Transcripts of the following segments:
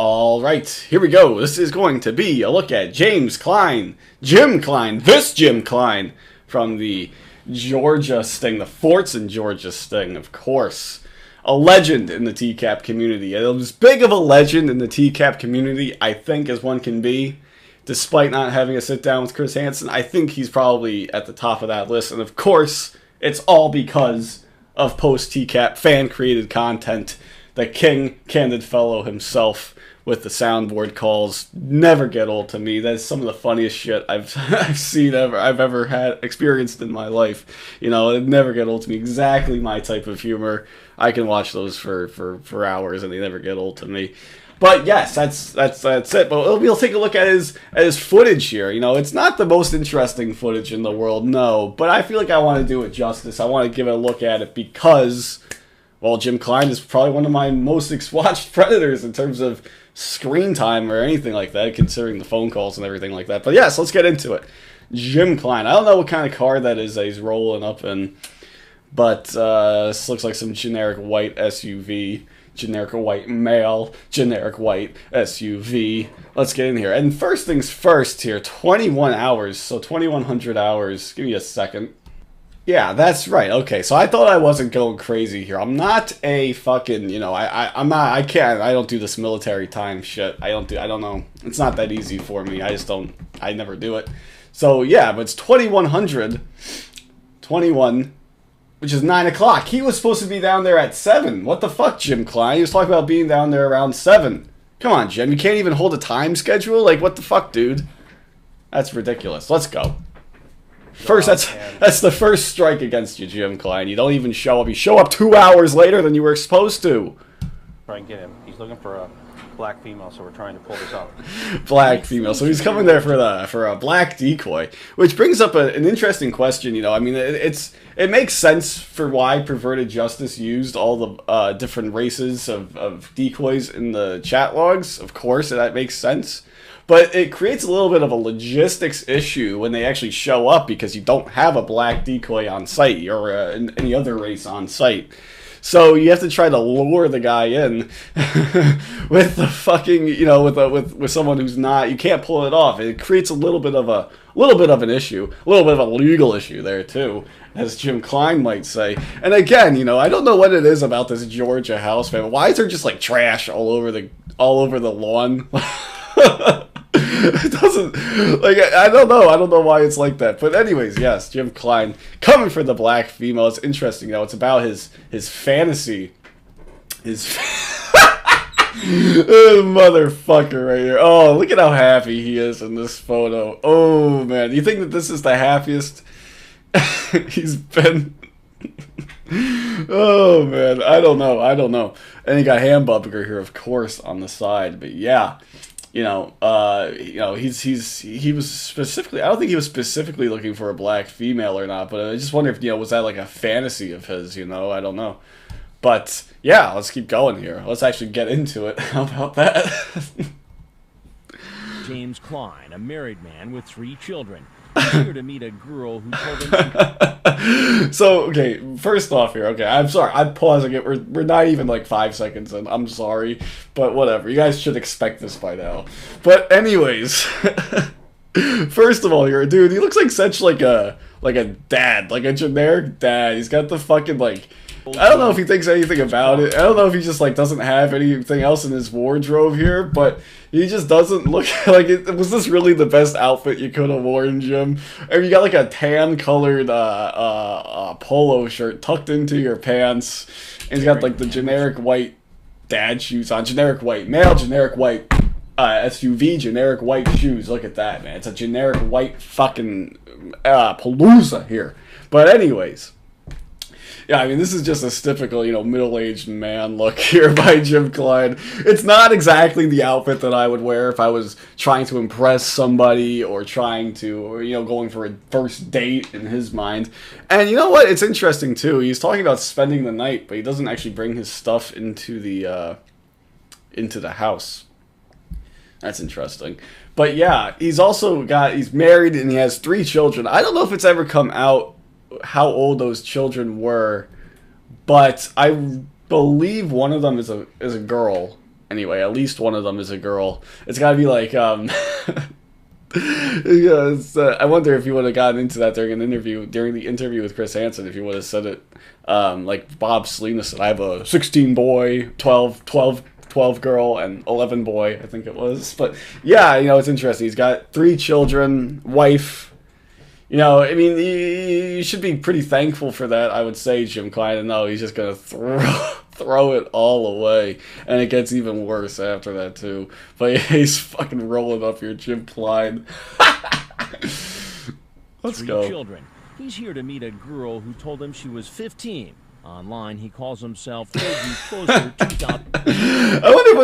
All right, here we go. This is going to be a look at James Klein, Jim Klein, this Jim Klein from the Georgia Sting, the Fortson Georgia Sting, of course. A legend in the TCAP community. It was big of a legend in the TCAP community, I think, as one can be. Despite not having a sit down with Chris Hansen, I think he's probably at the top of that list. And of course, it's all because of post-TCAP fan-created content. The king, candid fellow himself with the soundboard calls never get old to me. That's some of the funniest shit I've seen I've ever had experienced in my life. You know, it never get old to me. Exactly my type of humor. I can watch those for hours and they never get old to me. But yes, that's it. But we'll take a look at his footage here. You know, it's not the most interesting footage in the world, no. But I feel like I want to do it justice. I want to give it a look at it because, well, Jim Klein is probably one of my most watched predators in terms of screen time or anything like that, considering the phone calls and everything like that. But yes, let's get into it. Jim Klein. I don't know what kind of car that is that he's rolling up in, but this looks like some generic white SUV. Generic white male, generic white SUV. Let's get in here. And first things first here, 21 hours, so 2,100 hours. Give me a second. Yeah, that's right. Okay, so I thought I wasn't going crazy here. I'm not a fucking, you know, I'm not, I don't do this military time shit. I don't know. It's not that easy for me. I never do it. So yeah, but it's 2,100, 21, which is 9 o'clock. He was supposed to be down there at 7. What the fuck, Jim Klein? He was talking about being down there around 7. Come on, Jim. You can't even hold a time schedule? Like, what the fuck, dude? That's ridiculous. Let's go. First, that's the first strike against you, Jim Klein. You don't even show up. You show up 2 hours later than you were supposed to. Try and get him. He's looking for a black female, so we're trying to pull this off. Black female. So he's coming there for a black decoy, which brings up an interesting question. You know, I mean, it makes sense for why Perverted Justice used all the different races of decoys in the chat logs. Of course, that makes sense. But it creates a little bit of a logistics issue when they actually show up because you don't have a black decoy on site or any other race on site. So you have to try to lure the guy in with the fucking, you know, with someone who's not. You can't pull it off. It creates a little bit of an issue, a little bit of a legal issue there too, as Jim Klein might say. And again, you know, I don't know what it is about this Georgia house, man. Why is there just like trash all over the lawn? It doesn't, like, I don't know why it's like that. But anyways, yes, Jim Klein coming for the black female. It's interesting, though. It's about his fantasy. Motherfucker right here. Oh, look at how happy he is in this photo. Oh, man. Do you think that this is the happiest he's been? Oh, man. I don't know. And he got Hamburger here, of course, on the side. But yeah. He was specifically, I don't think he was specifically looking for a black female or not, but I just wonder if, you know, was that like a fantasy of his, you know? I don't know. But yeah, let's keep going here. Let's actually get into it. How about that? James Klein, a married man with 3 children. He's here to meet a girl who told him. So, okay, first off here, okay, I'm sorry, I'm pausing it. We're not even like 5 seconds in. I'm sorry, but whatever. You guys should expect this by now. But anyways, first of all here, dude, he looks like such like a dad, like a generic dad. He's got the fucking like, I don't know if he thinks anything about it. I don't know if he just like doesn't have anything else in his wardrobe here, but he just doesn't look like it. Was this really the best outfit you could have worn, Jim? I mean, you got like a tan colored polo shirt tucked into your pants, and he's got like the generic white dad shoes on, generic white male, generic white SUV, generic white shoes. Look at that, man. It's a generic white fucking palooza here. But anyways. Yeah, I mean, this is just a typical, you know, middle-aged man look here by Jim Klein. It's not exactly the outfit that I would wear if I was trying to impress somebody or trying to, or, you know, going for a first date in his mind. And you know what? It's interesting, too. He's talking about spending the night, but he doesn't actually bring his stuff into the house. That's interesting. But yeah, he's married and he has 3 children. I don't know if it's ever come out how old those children were, but I believe one of them is a girl. Anyway, at least one of them is a girl. It's gotta be like, yeah, I wonder if you would have gotten into that during the interview with Chris Hansen, if you would have said it, like Bob Selena said, I have a 16 boy, 12 girl, and 11 boy, I think it was. But yeah, you know, it's interesting. He's got 3 children, wife. You know, I mean, you should be pretty thankful for that, I would say, Jim Klein. And no, he's just gonna throw it all away, and it gets even worse after that too. But yeah, he's fucking rolling up your Jim Klein. Let's 3 go. children. He's here to meet a girl who told him she was 15. Online, he calls himself closer to top. I wonder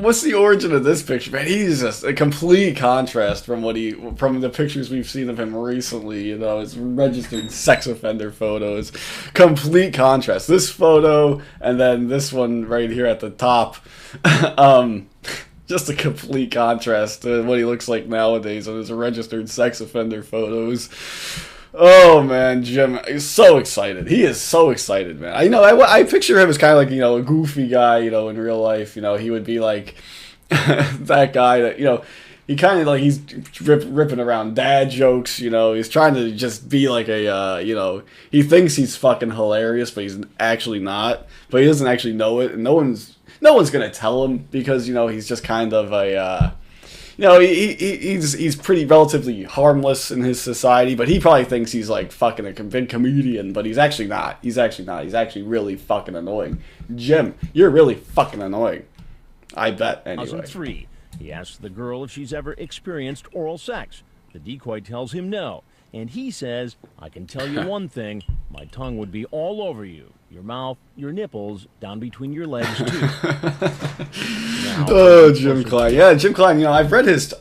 what's the origin of this picture, man. He's just a complete contrast from the pictures we've seen of him recently. You know, his registered sex offender photos. Complete contrast. This photo and then this one right here at the top. Just a complete contrast to what he looks like nowadays on his registered sex offender photos. Oh man, Jim is so excited. He is so excited, man. I picture him as kind of like, you know, a goofy guy, you know, in real life. You know, he would be like that guy that, you know, he kind of like, he's ripping around dad jokes, you know. He's trying to just be like a, you know, he thinks he's fucking hilarious, but he's actually not. But he doesn't actually know it, and no one's gonna tell him, because, you know, he's just kind of a, you know, he's pretty relatively harmless in his society, but he probably thinks he's like fucking a big comedian, but he's actually not. He's actually not. He's actually really fucking annoying. Jim, you're really fucking annoying. I bet, anyway. 2003. He asks the girl if she's ever experienced oral sex. The decoy tells him no, and he says, I can tell you one thing, my tongue would be all over you. Your mouth, your nipples, down between your legs, too. Now, oh, Jim Klein. Yeah, Jim Klein, you know, I've read this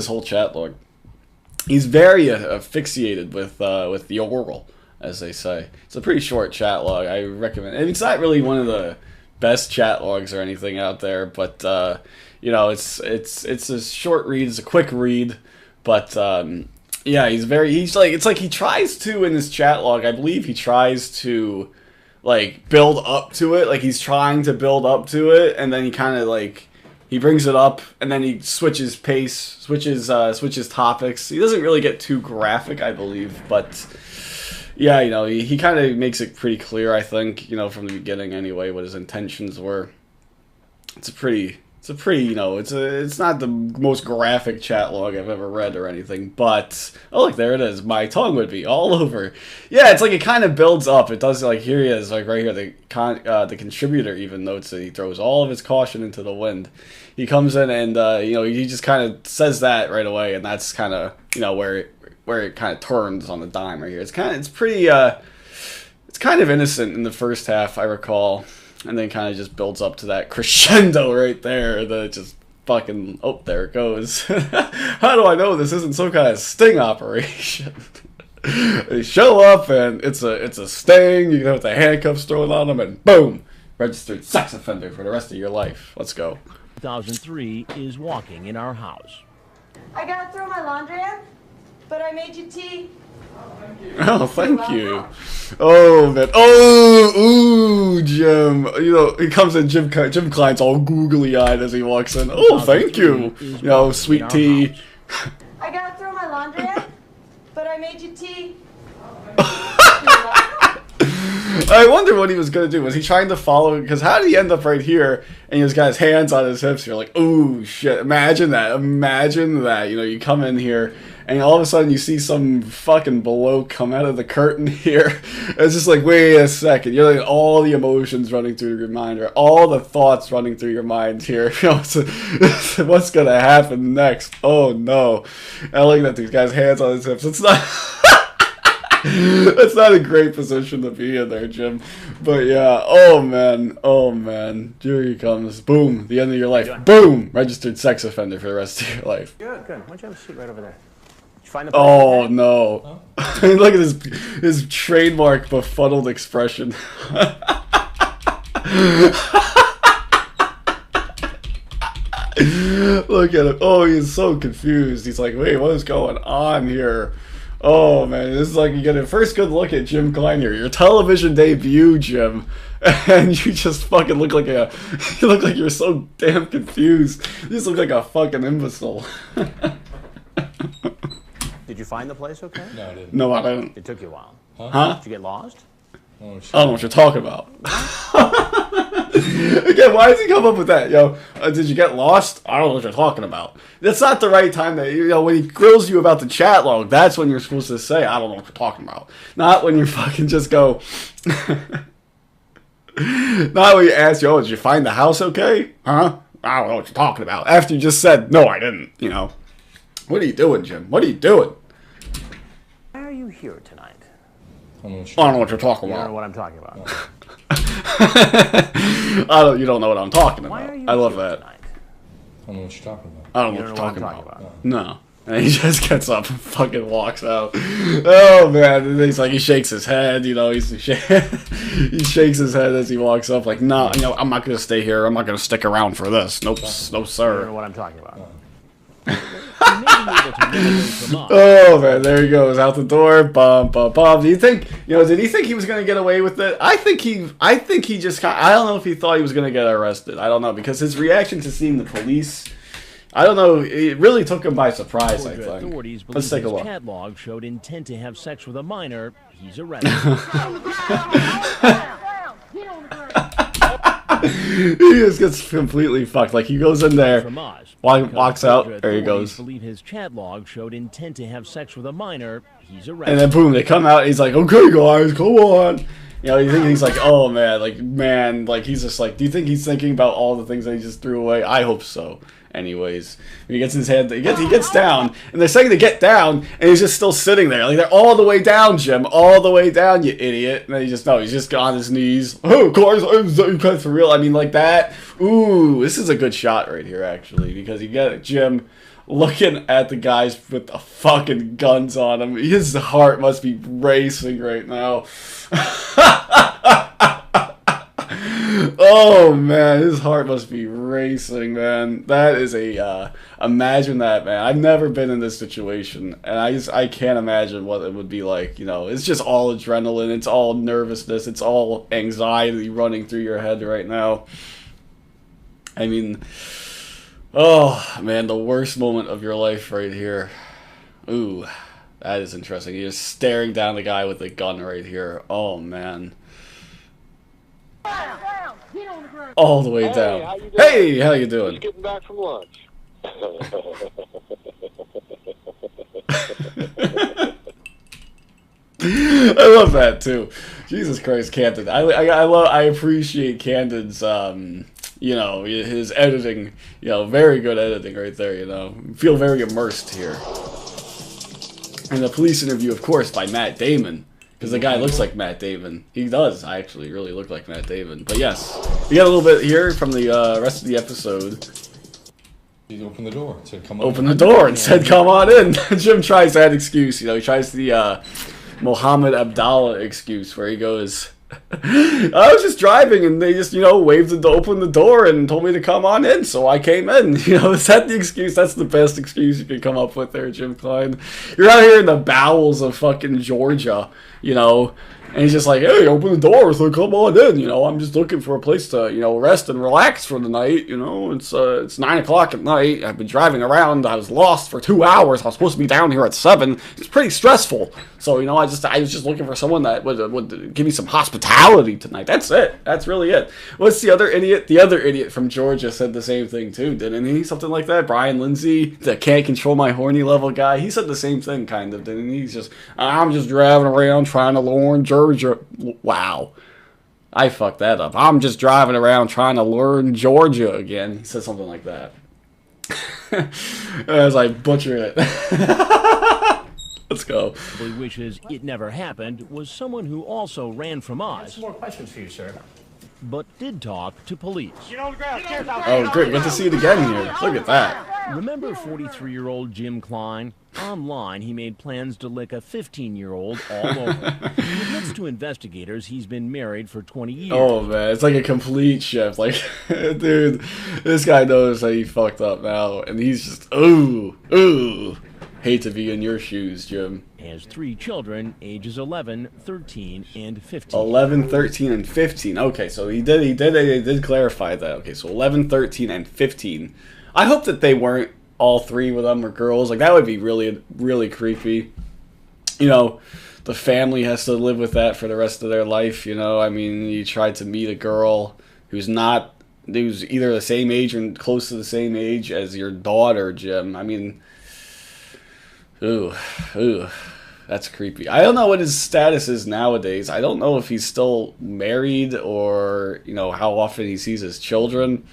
whole chat log. He's very asphyxiated with the oral, as they say. It's a pretty short chat log. I recommend it. It's not really one of the best chat logs or anything out there, but, you know, it's a short read. It's a quick read, but, yeah, it's like he tries to, in this chat log, I believe he tries to, like, build up to it. Like, he's trying to build up to it, and then he kind of, like, he brings it up, and then he switches pace, switches topics. He doesn't really get too graphic, I believe, but yeah, you know, he kind of makes it pretty clear, I think, you know, from the beginning anyway, what his intentions were. It's a pretty, you know, it's not the most graphic chat log I've ever read or anything, but, oh look, there it is. My tongue would be all over. Yeah, it's like it kind of builds up. It does, like, here he is, like right here, the contributor even notes that he throws all of his caution into the wind. He comes in and, you know, he just kind of says that right away, and that's kind of, you know, where it kind of turns on the dime right here. It's kind of innocent in the first half, I recall. And then kind of just builds up to that crescendo right there. That just fucking... Oh, there it goes. How do I know this isn't some kind of sting operation? They show up and it's a sting. You have the handcuffs thrown on them and boom! Registered sex offender for the rest of your life. Let's go. 2003 is walking in our house. I gotta throw my laundry in, but I made you tea. Oh, thank you. Oh, man. Oh, ooh, Jim. You know, he comes in, Jim Klein's all googly-eyed as he walks in. Oh, thank you. You know, sweet tea. I gotta throw my laundry in, but I made you tea. I wonder what he was going to do. Was he trying to follow? Because how did he end up right here and he's got his hands on his hips? You're like, oh, shit. Imagine that. Imagine that. You know, you come in here and all of a sudden you see some fucking bloke come out of the curtain here. It's just like, wait a second. You're like, all the emotions running through your mind, or all the thoughts running through your mind here. You know, what's going to happen next? Oh, no. I like that these guy's hands on his hips. It's not... That's not a great position to be in there, Jim. But yeah, oh man, here he comes. Boom, the end of your life. Boom, registered sex offender for the rest of your life. Good. Why don't you have a seat right over there? Did you find the Oh no! Look at his trademark befuddled expression. Look at him. Oh, he's so confused. He's like, wait, what is going on here? Oh man, this is like you get a first good look at Jim Klein here, your television debut, Jim, and you just fucking look like you look like you're so damn confused. You just look like a fucking imbecile. Did you find the place okay? No, I didn't. No, I didn't. It took you a while. Huh? Did you get lost? Oh, shit. I don't know what you're talking about. Again, why does he come up with that? Yo, did you get lost? I don't know what you're talking about. That's not the right time that, you know, when he grills you about the chat log, that's when you're supposed to say, I don't know what you're talking about. Not when you fucking just go... Not when you ask, yo, did you find the house okay? Huh? I don't know what you're talking about. After you just said, no, I didn't, you know. What are you doing, Jim? What are you doing? Why are you here tonight? I don't know what you're talking You don't about. know what I'm talking about. You don't know what I'm talking Why about. are you I love here that. tonight? I don't know what you're talking about. I don't You know what don't you're know talking what I'm about. talking No. And he just gets up and fucking walks out. Oh man! And he's like, he shakes his head. You know, he shakes his head as he walks up. Like, no, you know, I'm not gonna stay here. I'm not gonna stick around for this. Nope, no, You don't know sir. what I'm talking about. Oh man, there he goes out the door. Bum bum bum. Do you think, you know? Did he think he was gonna get away with it? I think he just. I don't know if he thought he was gonna get arrested. I don't know, because his reaction to seeing the police. I don't know. It really took him by surprise, I think. Authorities Let's take a believe his look. chat log showed intent to have sex with a minor. He's arrested. He just gets completely fucked. Like, he goes in there, From Oz. walks out, Because there he authorities goes. believe his chat log showed intent to have sex with a minor. He's And arrested. then boom, they come out. He's like, "Okay, guys, come on." You know, you think he's like, "Oh man," like he's just like, do you think he's thinking about all the things that he just threw away? I hope so. Anyways, when he gets his head, he gets down, and they're saying to get down, and he's just still sitting there, like they're all the way down, Jim, all the way down, you idiot. And then he's just on his knees. Oh, guys, I'm for real. I mean, like that. Ooh, this is a good shot right here, actually, because you get Jim looking at the guys with the fucking guns on him. His heart must be racing right now. Oh man, his heart must be racing, man. That is a imagine that, man. I've never been in this situation, and I can't imagine what it would be like. You know, it's just all adrenaline, it's all nervousness, it's all anxiety running through your head right now. I mean, oh man, the worst moment of your life right here. Ooh, that is interesting. You're staring down the guy with the gun right here. Oh man. All the way down. Hey, how you doing? Just getting back from lunch. I love that too. Jesus Christ, Camden. I appreciate Camden's you know, his editing. You know, very good editing right there. You know, feel very immersed here. And the police interview, of course, by Matt Damon. Because the guy looks like Matt Damon. He does actually really look like Matt Damon. But yes, we got a little bit here from the rest of the episode. He opened the door and said, come on. Opened the door and said, come on in. Jim tries that excuse. You know, he tries the Mohammed Abdallah excuse where he goes, I was just driving and they just, you know, opened the door and told me to come on in, so I came in. You know, is that the excuse? That's the best excuse you can come up with there, Jim Klein. You're out here in the bowels of fucking Georgia, you know, and he's just like, hey, open the door, so come on in. You know, I'm just looking for a place to, you know, rest and relax for the night. You know, it's 9 o'clock at night. I've been driving around. I was lost for 2 hours. I was supposed to be down here at 7. It's pretty stressful. So, you know, I was just looking for someone that would give me some hospitality tonight. That's it. That's really it. What's the other idiot? The other idiot from Georgia said the same thing too, didn't he? Something like that. Brian Lindsay, the can't control my horny level guy. He said the same thing, kind of, didn't he? He's just, I'm just driving around trying to learn Georgia. Wow. I fucked that up. I'm just driving around trying to learn Georgia again. He said something like that. As I butchered it. Let's go. He wishes it never happened was someone who also ran from Oz, Some more questions for you, sir. but did talk to police. Oh, great. Good to see it again here. Look at that. Remember 43-year-old Jim Klein? Online, he made plans to lick a 15-year-old all over. He admits to investigators he's been married for 20 years. Oh, man. It's like a complete shift. Like, dude, this guy knows that he fucked up now. And he's just, ooh. Hate to be in your shoes, Jim. has 3 children, ages 11, 13, and 15. 11, 13, and 15. Okay, so he did clarify that. Okay, so 11, 13, and 15. I hope that they weren't all 3 of them were girls. Like, that would be really, really creepy. You know, the family has to live with that for the rest of their life, you know? I mean, you try to meet a girl who's either the same age or close to the same age as your daughter, Jim. I mean, ooh, that's creepy. I don't know what his status is nowadays. I don't know if he's still married or, you know, how often he sees his children.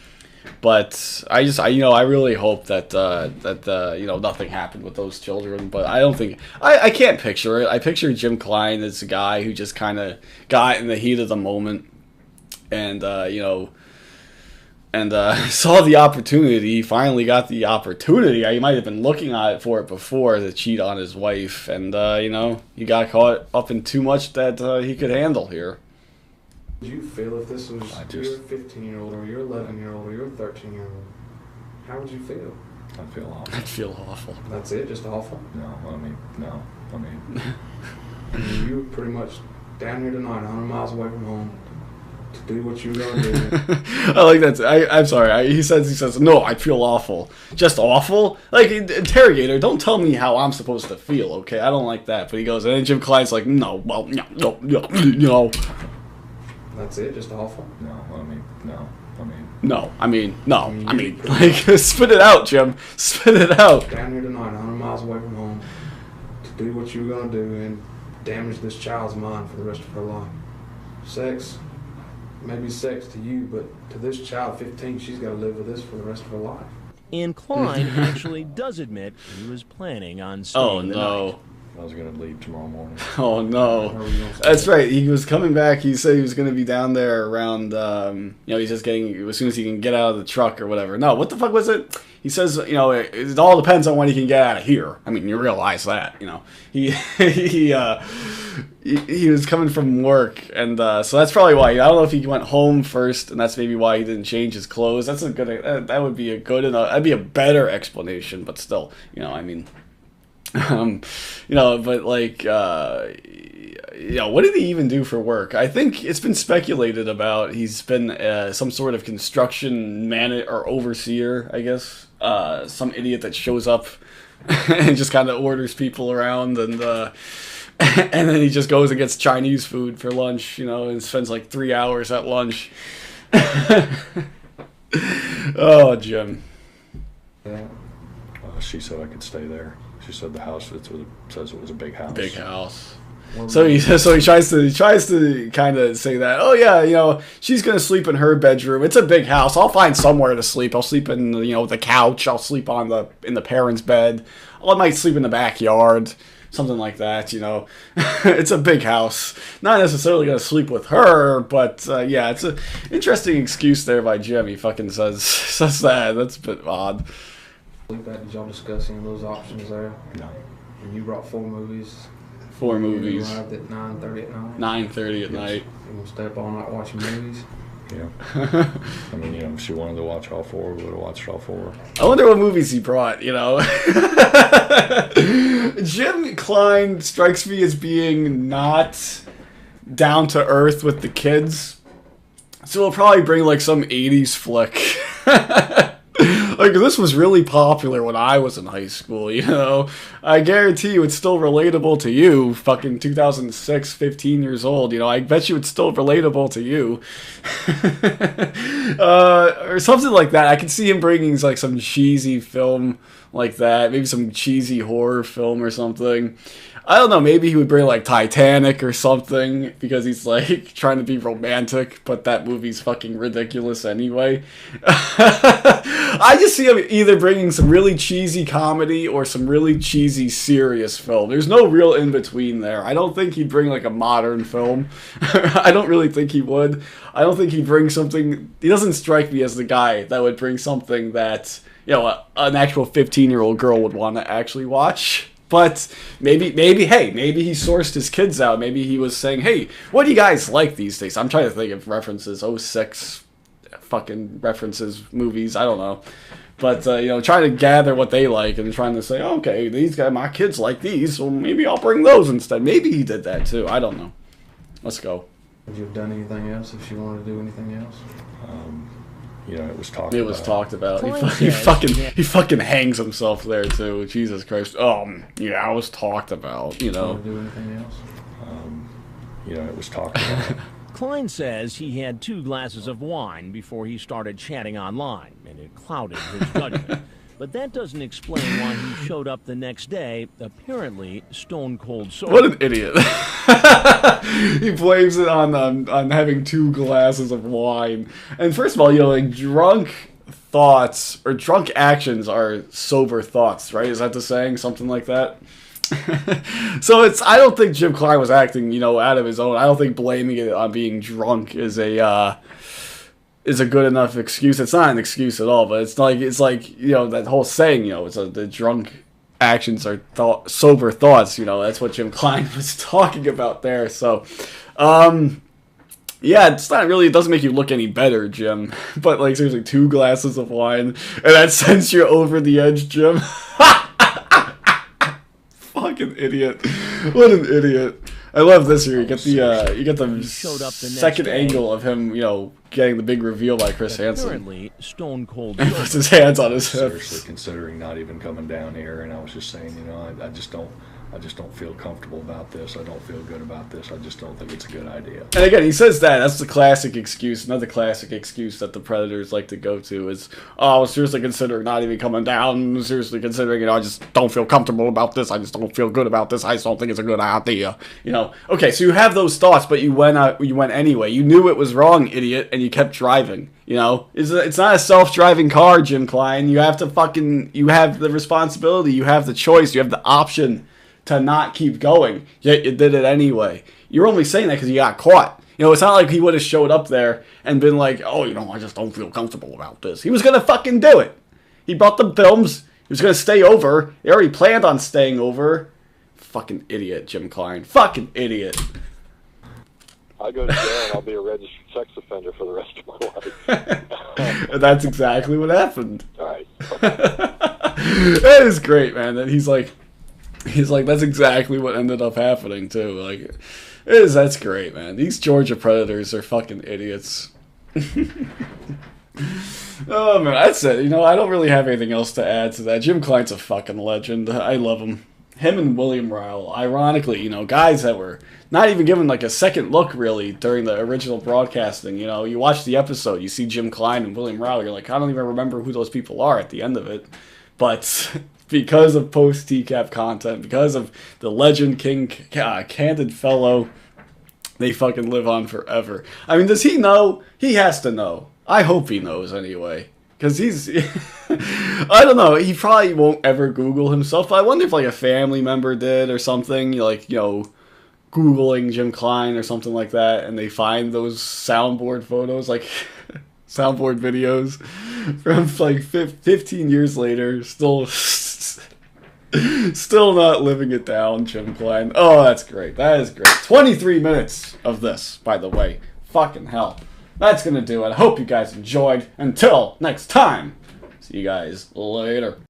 But I really hope that you know, nothing happened with those children. But I don't think I can't picture it. I picture Jim Klein as a guy who just kind of got in the heat of the moment, and you know, and saw the opportunity. He finally got the opportunity. He might have been looking at it for it before to cheat on his wife, and you know, he got caught up in too much that he could handle here. Would you feel if this was your 15-year-old or your 11-year-old or your 13-year-old? How would you feel? I'd feel awful. I'd feel awful. That's it? Just awful? No. I mean, you were pretty much down here tonight, 100 miles away from home, to do what you were going to do. I like that. I'm sorry. He says, no, I'd feel awful. Just awful? Like, interrogator, don't tell me how I'm supposed to feel, okay? I don't like that. But he goes, and then Jim Klein's like, no. That's it? Just awful? Like, spit it out, Jim. Spit it out. Down here tonight, 100 miles away from home, to do what you were going to do and damage this child's mind for the rest of her life. Sex, maybe sex to you, but to this child, 15, she's got to live with this for the rest of her life. And Klein actually does admit he was planning on staying the night. I was going to leave tomorrow morning. Oh, no. That's right. He was coming back. He said he was going to be down there around, you know, he's just getting, as soon as he can get out of the truck or whatever. No, what the fuck was it? He says, you know, it all depends on when he can get out of here. I mean, you realize that, you know. He was coming from work, and so that's probably why. I don't know if he went home first, and that's maybe why he didn't change his clothes. That's a good, that would be a good, that'd be a better explanation, but still, you know, I mean... you know, but like, you know, what did he even do for work? I think it's been speculated about he's been some sort of construction manager or overseer, I guess. Some idiot that shows up and just kind of orders people around, and then he just goes and gets Chinese food for lunch, you know, and spends like 3 hours at lunch. Oh, Jim. Yeah. She said I could stay there. She said the house says it was a big house. Big house. So he tries to kind of say that, oh yeah, you know, she's gonna sleep in her bedroom. It's a big house. I'll find somewhere to sleep. I'll sleep in, you know, the couch. I'll sleep in the parents' bed. I might sleep in the backyard, something like that. You know, it's a big house. Not necessarily gonna sleep with her, but yeah, it's an interesting excuse there by Jim. He fucking says that. That's a bit odd. Did y'all discuss any of those options there? No. And you brought 4 movies. 4 movies. You arrived at 9:30 at night. 9:30 at night. You gonna stay up all night watching movies? Yeah. I mean, you know, if she wanted to watch all 4, we would have watched all 4. I wonder what movies he brought, you know. Jim Klein strikes me as being not down to earth with the kids. So we'll probably bring like some 80s flick. Like, this was really popular when I was in high school, you know? I guarantee you it's still relatable to you, fucking 2006, 15 years old, you know? I bet you it's still relatable to you. Or something like that. I could see him bringing, like, some cheesy film like that. Maybe some cheesy horror film or something. I don't know, maybe he would bring, like, Titanic or something, because he's, like, trying to be romantic, but that movie's fucking ridiculous anyway. I just see him either bringing some really cheesy comedy or some really cheesy serious film. There's no real in-between there. I don't think he'd bring, like, a modern film. I don't really think he would. I don't think he'd bring something... He doesn't strike me as the guy that would bring something that, you know, an actual 15-year-old girl would want to actually watch. But maybe he sourced his kids out. Maybe he was saying, hey, what do you guys like these days? I'm trying to think of references, 06 fucking references, movies, I don't know. But, you know, trying to gather what they like and trying to say, okay, these guys, my kids like these, so maybe I'll bring those instead. Maybe he did that too. I don't know. Let's go. Would you have done anything else if she wanted to do anything else? You know, it was talked It about. was talked about. Klein He says- fucking hangs himself there too. Jesus Christ. Yeah, it was talked about, you know. Want to do anything else? You know, it was talked about. Klein says he had 2 glasses of wine before he started chatting online, and it clouded his judgment. But that doesn't explain why he showed up the next day, apparently stone cold sober. What an idiot. He blames it on having 2 glasses of wine. And first of all, you know, like, drunk thoughts or drunk actions are sober thoughts, right? Is that the saying? Something like that? So I don't think Jim Klein was acting, you know, out of his own. I don't think blaming it on being drunk is a good enough excuse. It's not an excuse at all, but it's like you know, that whole saying, you know, the drunk actions are sober thoughts, you know. That's what Jim Klein was talking about there. So yeah, it's not really, it doesn't make you look any better, Jim. But like, seriously, 2 glasses of wine and that sends you over the edge, Jim. Fucking idiot. What an idiot. I love this here. You get the second angle of him, you know, getting the big reveal by Chris Hansen. Apparently stone cold He puts his hands on his hips. Seriously considering not even coming down here, and I was just saying, you know, I just don't feel comfortable about this. I don't feel good about this. I just don't think it's a good idea. And again, he says that. That's the classic excuse. Another classic excuse that the Predators like to go to is, oh, I was seriously considering not even coming down. Seriously considering, you know, I just don't feel comfortable about this. I just don't feel good about this. I just don't think it's a good idea. You know, okay, so you have those thoughts, but you went anyway. You knew it was wrong, idiot, and you kept driving. You know, it's not a self-driving car, Jim Klein. You have the responsibility. You have the choice. You have the option to not keep going, yet you did it anyway. You're only saying that because you got caught. You know, it's not like he would have showed up there and been like, oh, you know, I just don't feel comfortable about this. He was going to fucking do it. He brought the films. He was going to stay over. He already planned on staying over. Fucking idiot, Jim Klein. Fucking idiot. I go to jail and I'll be a registered sex offender for the rest of my life. And that's exactly what happened. All right. That is great, man. That he's like, that's exactly what ended up happening too. Like, that's great, man. These Georgia Predators are fucking idiots. Oh man, that's it. You know, I don't really have anything else to add to that. Jim Klein's a fucking legend. I love him. Him and William Ryle, ironically, you know, guys that were not even given like a second look really during the original broadcasting. You know, you watch the episode, you see Jim Klein and William Ryle, you're like, I don't even remember who those people are at the end of it. But because of post-TCAP content, because of the legend King Candid Fellow, they fucking live on forever. I mean, does he know? He has to know. I hope he knows anyway. Because he's... I don't know. He probably won't ever Google himself. But I wonder if like a family member did or something. Like, you know, Googling Jim Klein or something like that. And they find those soundboard photos. Like... soundboard videos from like 15 years later, still not living it down, Jim Klein. Oh, that's great. That is great. 23 minutes of this, by the way. Fucking hell. That's gonna do it. I hope you guys enjoyed. Until next time, see you guys later.